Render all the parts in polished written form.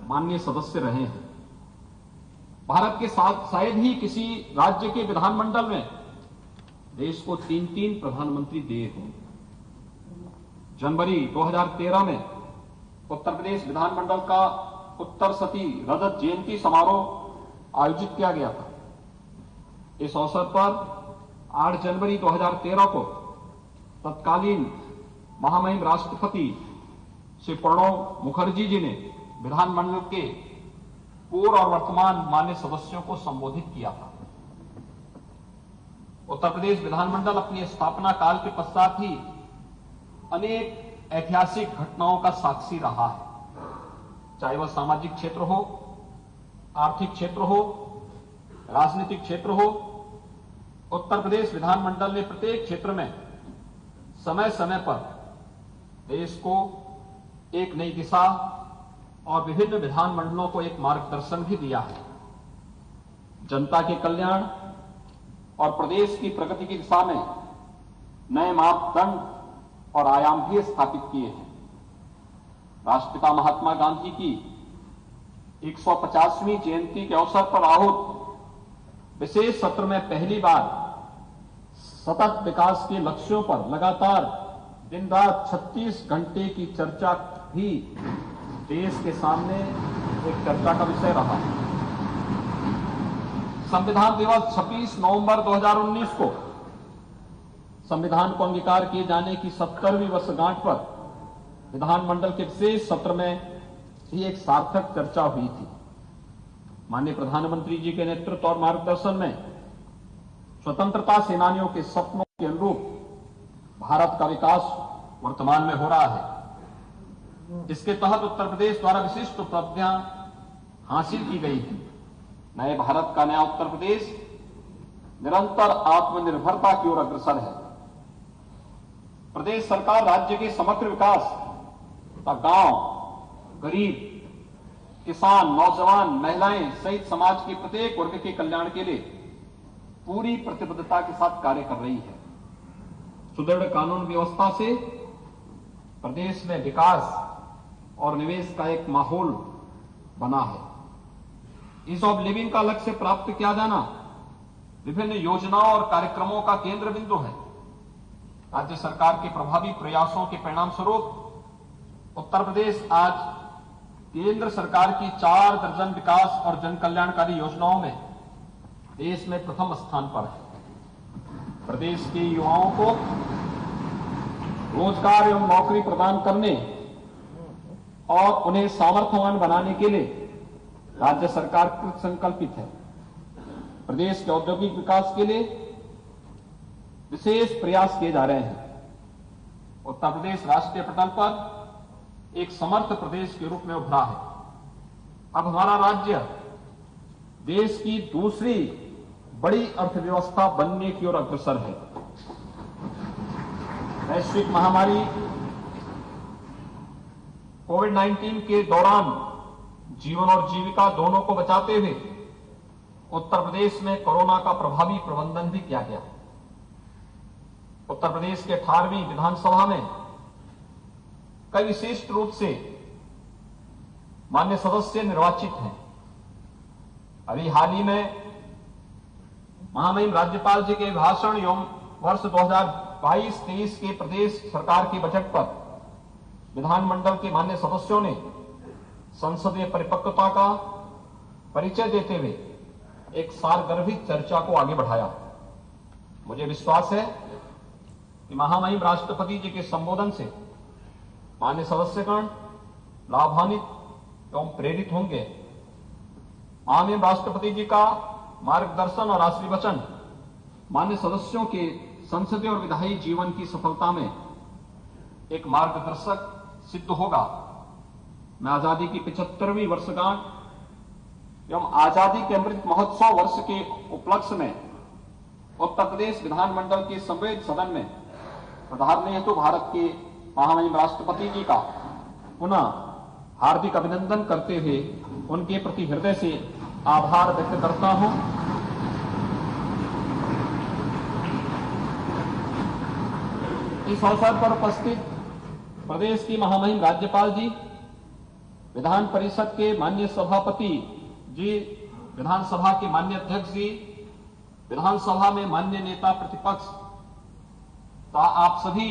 माननीय सदस्य रहे हैं। भारत के साथ शायद ही किसी राज्य के विधानमंडल में देश को 3-3 प्रधानमंत्री दिए हों। जनवरी 2013 में उत्तर प्रदेश विधानमंडल का उत्तर सती रजत जयंती समारोह आयोजित किया गया था। इस अवसर पर 8 जनवरी 2013 को तत्कालीन महामहिम राष्ट्रपति श्री प्रणब मुखर्जी जी ने विधानमंडल के पूर्व और वर्तमान मान्य सदस्यों को संबोधित किया था। उत्तर प्रदेश विधानमंडल अपनी स्थापना काल के पश्चात ही अनेक ऐतिहासिक घटनाओं का साक्षी रहा है, चाहे वह सामाजिक क्षेत्र हो, आर्थिक क्षेत्र हो, राजनीतिक क्षेत्र हो। उत्तर प्रदेश विधानमंडल ने प्रत्येक क्षेत्र में समय समय पर देश को एक नई दिशा और विभिन्न विधानमंडलों को एक मार्गदर्शन भी दिया है। जनता के कल्याण और प्रदेश की प्रगति की दिशा में नए मापदंड और आयाम भी स्थापित किए हैं। राष्ट्रपिता महात्मा गांधी की 150वीं जयंती के अवसर पर आहूत विशेष सत्र में पहली बार सतत विकास के लक्ष्यों पर लगातार दिन रात 36 घंटे की चर्चा भी देश के सामने एक चर्चा का विषय रहा। संविधान दिवस 26 नवंबर 2019 को संविधान को अंगीकार किए जाने की 70वीं वर्षगांठ पर विधानमंडल के विशेष सत्र में ही एक सार्थक चर्चा हुई थी। माननीय प्रधानमंत्री जी के नेतृत्व और मार्गदर्शन में स्वतंत्रता सेनानियों के सपनों के अनुरूप भारत का विकास वर्तमान में हो रहा है। इसके तहत उत्तर प्रदेश द्वारा विशिष्ट उपलब्धियां हासिल की गई हैं। नए भारत का नया उत्तर प्रदेश निरंतर आत्मनिर्भरता की ओर अग्रसर है। प्रदेश सरकार राज्य के समग्र विकास तथा गांव, गरीब, किसान, नौजवान, महिलाएं सहित समाज के प्रत्येक वर्ग के कल्याण के लिए पूरी प्रतिबद्धता के साथ कार्य कर रही है। सुदृढ़ कानून व्यवस्था से प्रदेश में विकास और निवेश का एक माहौल बना है। ईज ऑफ लिविंग का लक्ष्य प्राप्त किया जाना विभिन्न योजनाओं और कार्यक्रमों का केंद्र बिंदु है। राज्य सरकार के प्रभावी प्रयासों के परिणाम स्वरूप उत्तर प्रदेश आज केंद्र सरकार की 4 दर्जन विकास और जन कल्याणकारी योजनाओं में देश में प्रथम स्थान पर है। प्रदेश के युवाओं को रोजगार एवं नौकरी प्रदान करने और उन्हें सामर्थ्यवान बनाने के लिए राज्य सरकार कृत संकल्पित है। प्रदेश के औद्योगिक विकास के लिए विशेष प्रयास किए जा रहे हैं। उत्तर प्रदेश राष्ट्रीय पटल पर एक समर्थ प्रदेश के रूप में उभरा है। अब हमारा राज्य देश की दूसरी बड़ी अर्थव्यवस्था बनने की ओर अग्रसर है। वैश्विक महामारी कोविड-19 के दौरान जीवन और जीविका दोनों को बचाते हुए उत्तर प्रदेश में कोरोना का प्रभावी प्रबंधन भी किया गया। उत्तर प्रदेश के 18वीं विधानसभा में कई विशिष्ट रूप से मान्य सदस्य निर्वाचित हैं। अभी हाल ही में महामहिम राज्यपाल जी के भाषण एवं वर्ष 2022-23 के प्रदेश सरकार के बजट पर विधानमंडल के मान्य सदस्यों ने संसदीय परिपक्वता का परिचय देते हुए एक सारगर्भित चर्चा को आगे बढ़ाया। मुझे विश्वास है कि महामहिम राष्ट्रपति जी के संबोधन से मान्य सदस्यगण लाभान्वित एवं प्रेरित होंगे। महामहिम राष्ट्रपति जी का मार्गदर्शन और आशीर्वचन मान्य सदस्यों के संसदीय और विधायी जीवन की सफलता में एक मार्गदर्शक सिद्ध होगा। मैं आजादी की 75वीं वर्षगांठ एवं आजादी के अमृत महोत्सव वर्ष के उपलक्ष्य में उत्तर प्रदेश विधानमंडल के संवेद सदन में पधारने हेतु भारत के महामहिम राष्ट्रपति जी का पुनः हार्दिक अभिनंदन करते हुए उनके प्रति हृदय से आभार व्यक्त करता हूं। इस अवसर पर उपस्थित प्रदेश की महामहिम राज्यपाल जी, विधान परिषद के माननीय सभापति जी, विधानसभा के माननीय अध्यक्ष जी, विधानसभा में माननीय नेता प्रतिपक्ष तथा आप सभी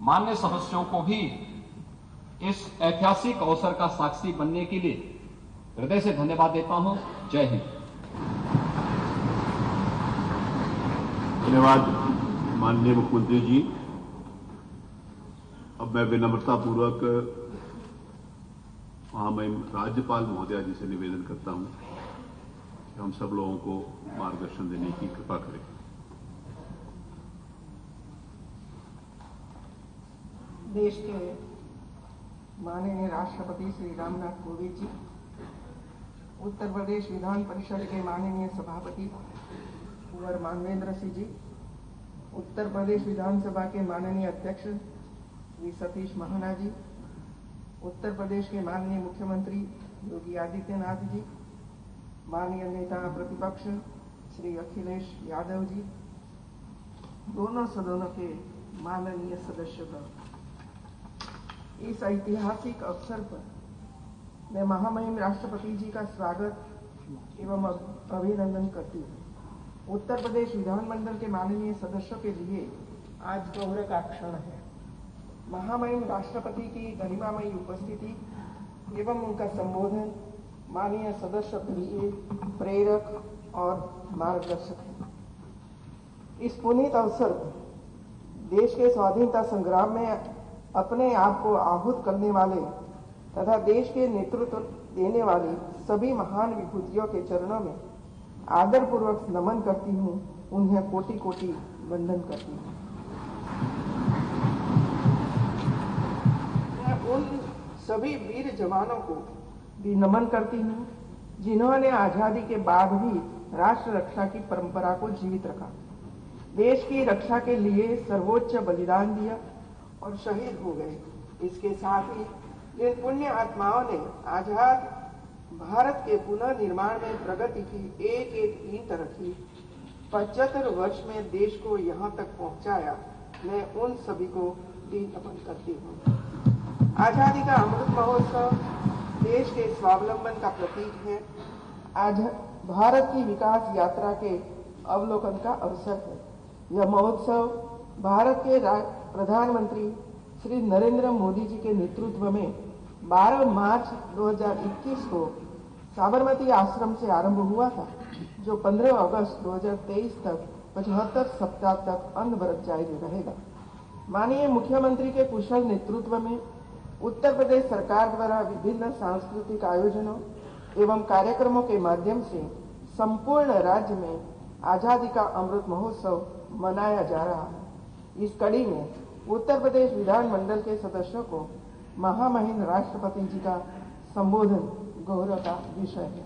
मान्य सदस्यों को भी इस ऐतिहासिक अवसर का साक्षी बनने के लिए हृदय से धन्यवाद देता हूं। जय हिंद। धन्यवाद माननीय मुख्यमंत्री जी। अब मैं विनम्रतापूर्वक महामहिम राज्यपाल महोदया जी से निवेदन करता हूं कि हम सब लोगों को मार्गदर्शन देने की कृपा करें। देश के माननीय राष्ट्रपति श्री रामनाथ कोविंद जी, उत्तर प्रदेश विधान परिषद के माननीय सभापति कुंवर मानवेंद्र सिंह जी, उत्तर प्रदेश विधानसभा के माननीय अध्यक्ष श्री सतीश महाना जी, उत्तर प्रदेश के माननीय मुख्यमंत्री योगी आदित्यनाथ जी, माननीय नेता प्रतिपक्ष श्री अखिलेश यादव जी, दोनों सदनों के माननीय सदस्यगण, इस ऐतिहासिक अवसर पर मैं महामहिम राष्ट्रपति जी का स्वागत एवं अभिनंदन करती हूँ। उत्तर प्रदेश विधानमंडल के माननीय सदस्यों के लिए आज गौरव का क्षण है। महामहिम राष्ट्रपति की गरिमामयी उपस्थिति एवं उनका संबोधन माननीय सदस्यों के लिए प्रेरक और मार्गदर्शक है। इस पुनीत अवसर पर देश के स्वाधीनता संग्राम में अपने आप को आहूत करने वाले तथा देश के नेतृत्व देने वाली सभी महान विभूतियों के चरणों में आदरपूर्वक नमन करती हूँ, उन्हें कोटि कोटि वंदन करती हूँ। मैं उन सभी वीर जवानों को भी नमन करती हूँ जिन्होंने आजादी के बाद भी राष्ट्र रक्षा की परंपरा को जीवित रखा, देश की रक्षा के लिए सर्वोच्च बलिदान दिया और शहीद हो गए। इसके साथ ही जिन पुण्य आत्माओं ने आजाद भारत के पुनर्निर्माण में प्रगति की एक एक ईंट रखी, 75 वर्ष में देश को यहाँ तक पहुँचाया, मैं उन सभी को भी नमन करती हूँ। आजादी का अमृत महोत्सव देश के स्वावलंबन का प्रतीक है। आज भारत की विकास यात्रा के अवलोकन का अवसर है। यह महोत्सव भारत के प्रधानमंत्री श्री नरेंद्र मोदी जी के नेतृत्व में 12 मार्च 2021 को साबरमती आश्रम से आरंभ हुआ था, जो 15 अगस्त 2023 तक 75 सप्ताह तक अनवरत जारी रहेगा। माननीय मुख्यमंत्री के कुशल नेतृत्व में उत्तर प्रदेश सरकार द्वारा विभिन्न सांस्कृतिक आयोजनों एवं कार्यक्रमों के माध्यम से संपूर्ण राज्य में आजादी का अमृत महोत्सव मनाया जा रहा है। इस कड़ी में उत्तर प्रदेश विधानमंडल के सदस्यों को महामहिम राष्ट्रपति जी का संबोधन गौरव का विषय है।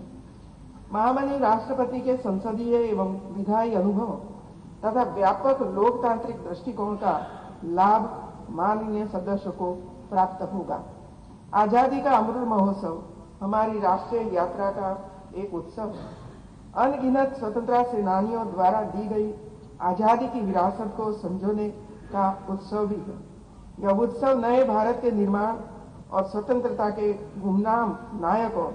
महामहिम राष्ट्रपति के संसदीय एवं विधायी अनुभव तथा व्यापक लोकतांत्रिक दृष्टिकोण का लाभ माननीय सदस्यों को प्राप्त होगा। आजादी का अमृत महोत्सव हमारी राष्ट्रीय यात्रा का एक उत्सव है। अनगिनत स्वतंत्रता सेनानियों द्वारा दी गई आजादी की विरासत को संजोने का उत्सव भी है। यह उत्सव नए भारत के निर्माण और स्वतंत्रता के गुमनाम नायकों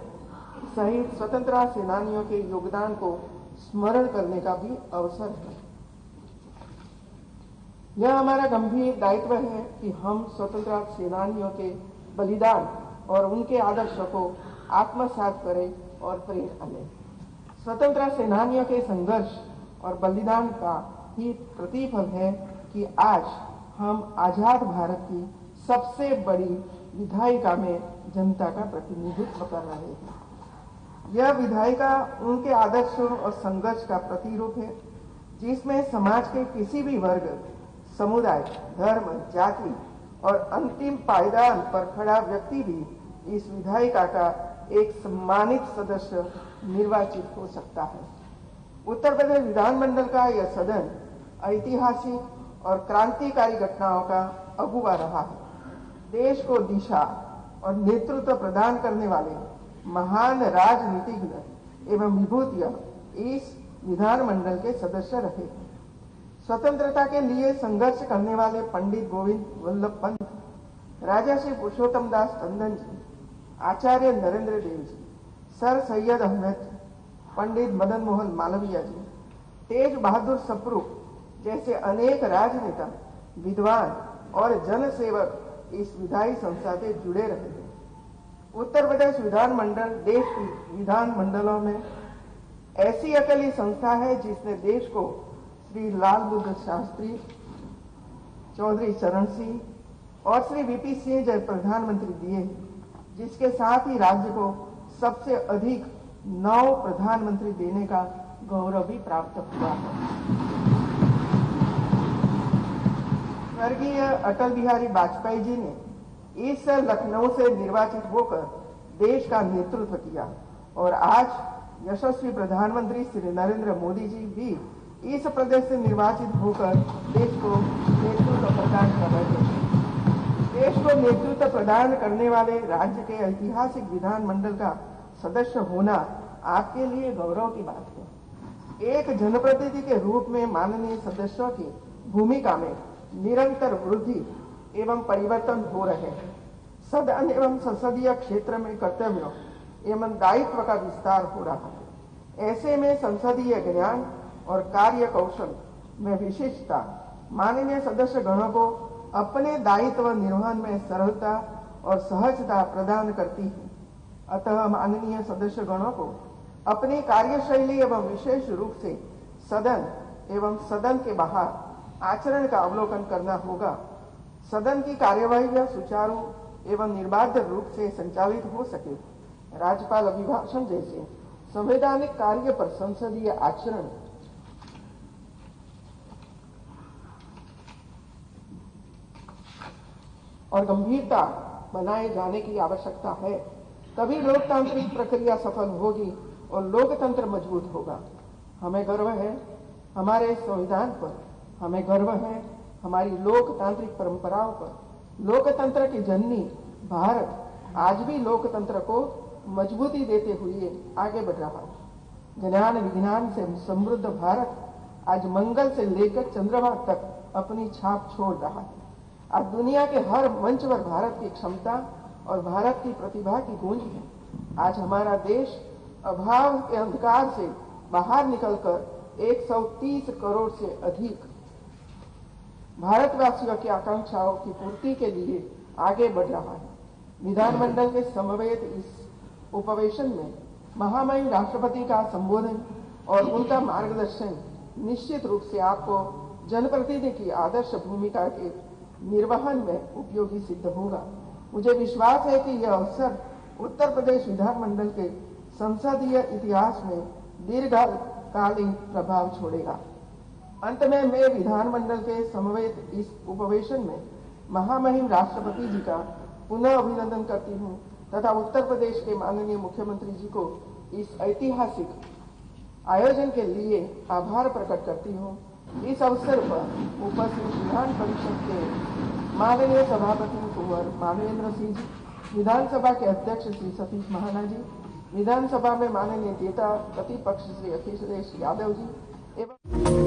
सहित स्वतंत्रता सेनानियों के योगदान को स्मरण करने का भी अवसर है। यह हमारा गंभीर दायित्व है कि हम स्वतंत्रता सेनानियों के बलिदान और उनके आदर्शों को आत्मसात करें और प्रेरणा लें। स्वतंत्रता सेनानियों के संघर्ष और बलिदान का ही प्रतिफल है कि आज हम आजाद भारत की सबसे बड़ी विधायिका में जनता का प्रतिनिधित्व कर रहे हैं। यह विधायिका उनके आदर्शों और संघर्ष का प्रतिरूप है, जिसमें समाज के किसी भी वर्ग, समुदाय, धर्म, जाति और अंतिम पायदान पर खड़ा व्यक्ति भी इस विधायिका का एक सम्मानित सदस्य निर्वाचित हो सकता है। उत्तर प्रदेश विधानमंडल का यह सदन ऐतिहासिक और क्रांतिकारी घटनाओं का अगुवा रहा है। देश को दिशा और नेतृत्व प्रदान करने वाले महान राजनीतिज्ञ एवं विभूतियां इस विधानमंडल के सदस्य रहे। स्वतंत्रता के लिए संघर्ष करने वाले पंडित गोविंद वल्लभ पंत, राजा श्री पुरुषोत्तम दास टंडन जी, आचार्य नरेंद्र देव जी, सर सैयद अहमद, पंडित मदन मोहन मालवीय जी, तेज बहादुर सप्रू जैसे अनेक राजनेता, विद्वान और जनसेवक इस विधायी संस्था से जुड़े रहे हैं। उत्तर प्रदेश विधानमंडल देश की विधान मंडलों में ऐसी अकेली संस्था है जिसने देश को श्री लाल बहादुर शास्त्री, चौधरी चरण सिंह और श्री वीपी सिंह जैसे प्रधानमंत्री दिए, जिसके साथ ही राज्य को सबसे अधिक 9 प्रधानमंत्री देने का गौरव भी प्राप्त हुआ है। स्वर्गीय अटल बिहारी वाजपेयी जी ने इस लखनऊ से निर्वाचित होकर देश का नेतृत्व किया और आज यशस्वी प्रधानमंत्री श्री नरेंद्र मोदी जी भी इस प्रदेश से निर्वाचित होकर देश को नेतृत्व प्रदान कर रहे हैं। देश को नेतृत्व प्रदान करने वाले राज्य के ऐतिहासिक विधानमंडल का सदस्य होना आपके लिए गौरव की बात है। एक जनप्रतिनिधि के रूप में माननीय सदस्यों की भूमिका में निरंतर वृद्धि एवं परिवर्तन हो रहे हैं। सदन एवं संसदीय क्षेत्र में कर्तव्यों एवं दायित्व का विस्तार हो रहा है। ऐसे में संसदीय ज्ञान और कार्य कौशल में विशेषता माननीय सदस्य गणों को अपने दायित्व निर्वहन में सरलता और सहजता प्रदान करती है। अतः माननीय सदस्य गणों को अपनी कार्यशैली एवं विशेष रूप से सदन एवं सदन के बाहर आचरण का अवलोकन करना होगा। सदन की कार्यवाही सुचारू एवं निर्बाध रूप से संचालित हो सके, राज्यपाल अभिभाषण जैसे संवैधानिक कार्य पर संसदीय आचरण और गंभीरता बनाए जाने की आवश्यकता है। तभी लोकतांत्रिक प्रक्रिया सफल होगी और लोकतंत्र मजबूत होगा। हमें गर्व है हमारे संविधान पर, हमें गर्व है हमारी लोकतांत्रिक परंपराओं पर। लोकतंत्र की जननी भारत आज भी लोकतंत्र को मजबूती देते हुए आगे बढ़ रहा है। ज्ञान विज्ञान से समृद्ध भारत आज मंगल से लेकर चंद्रमा तक अपनी छाप छोड़ रहा है। आज दुनिया के हर मंच पर भारत की क्षमता और भारत की प्रतिभा की गूंज है। आज हमारा देश अभाव के अंधकार से बाहर निकलकर 130 करोड़ से अधिक भारतवासियों की आकांक्षाओं की पूर्ति के लिए आगे बढ़ रहा है। विधानमंडल के समवेत इस उपवेशन में महामहिम राष्ट्रपति का संबोधन और उनका मार्गदर्शन निश्चित रूप से आपको जनप्रतिनिधि की आदर्श भूमिका के निर्वहन में उपयोगी सिद्ध होगा। मुझे विश्वास है कि यह अवसर उत्तर प्रदेश विधानमंडल के संसदीय इतिहास में दीर्घकालीन प्रभाव छोड़ेगा। अंत में मैं विधानमंडल के समवेत इस उपवेशन में महामहिम राष्ट्रपति जी का पुनः अभिनंदन करती हूं तथा उत्तर प्रदेश के माननीय मुख्यमंत्री जी को इस ऐतिहासिक आयोजन के लिए आभार प्रकट करती हूं। इस अवसर पर उपस्थित विधान परिषद के माननीय सभापति कुंवर मानवेंद्र सिंह जी, विधानसभा के अध्यक्ष श्री सतीश महाना जी, विधानसभा में माननीय नेता प्रतिपक्ष श्री अखिलेश यादव जी एवं